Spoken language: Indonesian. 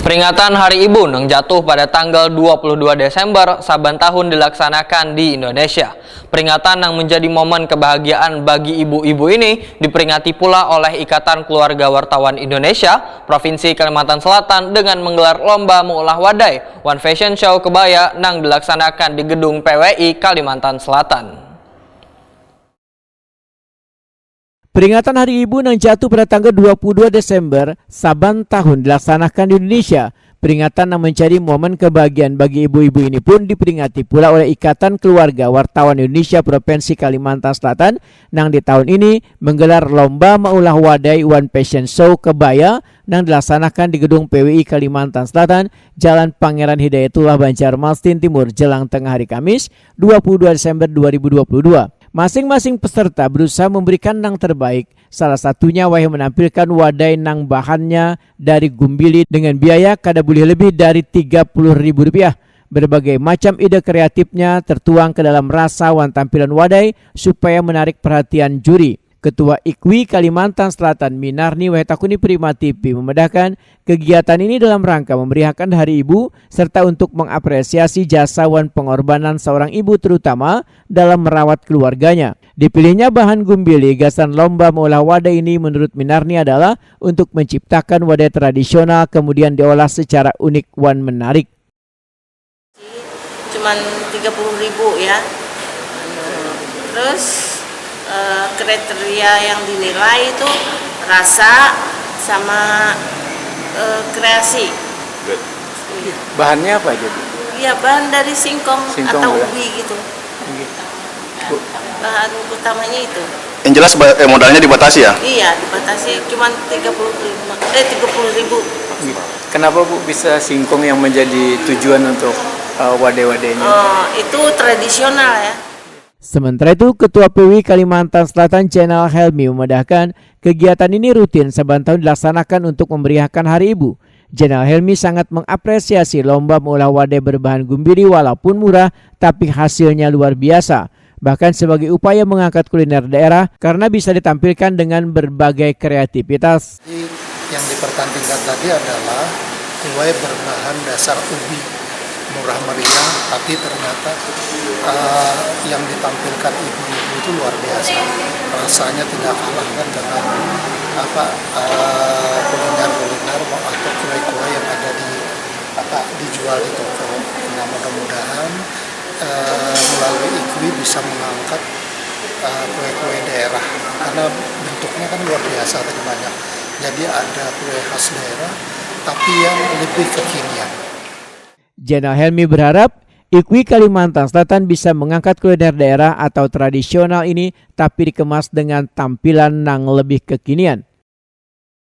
Peringatan Hari Ibu yang jatuh pada tanggal 22 Desember saban tahun dilaksanakan di Indonesia. Peringatan yang menjadi momen kebahagiaan bagi ibu-ibu ini diperingati pula oleh Ikatan Keluarga Wartawan Indonesia Provinsi Kalimantan Selatan dengan menggelar lomba mengolah wadai One Fashion Show Kebaya yang dilaksanakan di gedung PWI Kalimantan Selatan. Peringatan Hari Ibu yang jatuh pada tanggal 22 Desember saban tahun dilaksanakan di Indonesia. Peringatan yang menjadi momen kebahagiaan bagi ibu-ibu ini pun diperingati pula oleh Ikatan Keluarga Wartawan Indonesia Provinsi Kalimantan Selatan yang di tahun ini menggelar lomba mengolah wadai One Fashion Show Kebaya yang dilaksanakan di gedung PWI Kalimantan Selatan, Jalan Pangeran Hidayatullah, Banjarmasin Timur, jelang tengah hari Kamis 22 Desember 2022. Masing-masing peserta berusaha memberikan yang terbaik. Salah satunya wahai menampilkan wadai nang bahannya dari gumbili dengan biaya kada boleh lebih dari Rp30.000. Berbagai macam ide kreatifnya tertuang ke dalam rasawan tampilan wadai supaya menarik perhatian juri. Ketua IKWI Kalimantan Selatan Minarni Wahetakuni Primativi memedahkan kegiatan ini dalam rangka memeriahkan Hari Ibu serta untuk mengapresiasi jasawan pengorbanan seorang ibu terutama dalam merawat keluarganya. Dipilihnya bahan gumbili, gasan lomba mengolah wadai ini menurut Minarni adalah untuk menciptakan wadai tradisional kemudian diolah secara unik dan menarik. Cuman 30.000 ya. Terus kriteria yang dinilai itu rasa sama kreasi. Bahannya apa aja? Iya, bahan dari singkong atau ya? ubi gitu. Bahan utamanya itu. Yang jelas modalnya dibatasi ya? Iya, dibatasi cuman 30.000. Kenapa Bu bisa singkong yang menjadi tujuan untuk wadai-wadainya? Itu tradisional ya. Sementara itu, Ketua PWI Kalimantan Selatan Jenal Helmi memedahkan kegiatan ini rutin saban tahun dilaksanakan untuk memeriahkan Hari Ibu. Jenal Helmi sangat mengapresiasi lomba mengolah wadai berbahan gumbili walaupun murah tapi hasilnya luar biasa. Bahkan sebagai upaya mengangkat kuliner daerah karena bisa ditampilkan dengan berbagai kreativitas. Yang dipertandingkan tadi adalah kue berbahan dasar ubi. Murah meriah, tapi ternyata yang ditampilkan ibu-ibu itu luar biasa. Rasanya tidak kalahkan dengan kuliner atau kue-kue yang ada dijual di toko. Nah, mudah-mudahan melalui IKWI bisa mengangkat kue-kue daerah karena bentuknya kan luar biasa tadi banyak. Jadi ada kue khas daerah tapi yang lebih kekinian. Jenal Helmi berharap IKWI Kalimantan Selatan bisa mengangkat kuliner daerah atau tradisional ini tapi dikemas dengan tampilan yang lebih kekinian.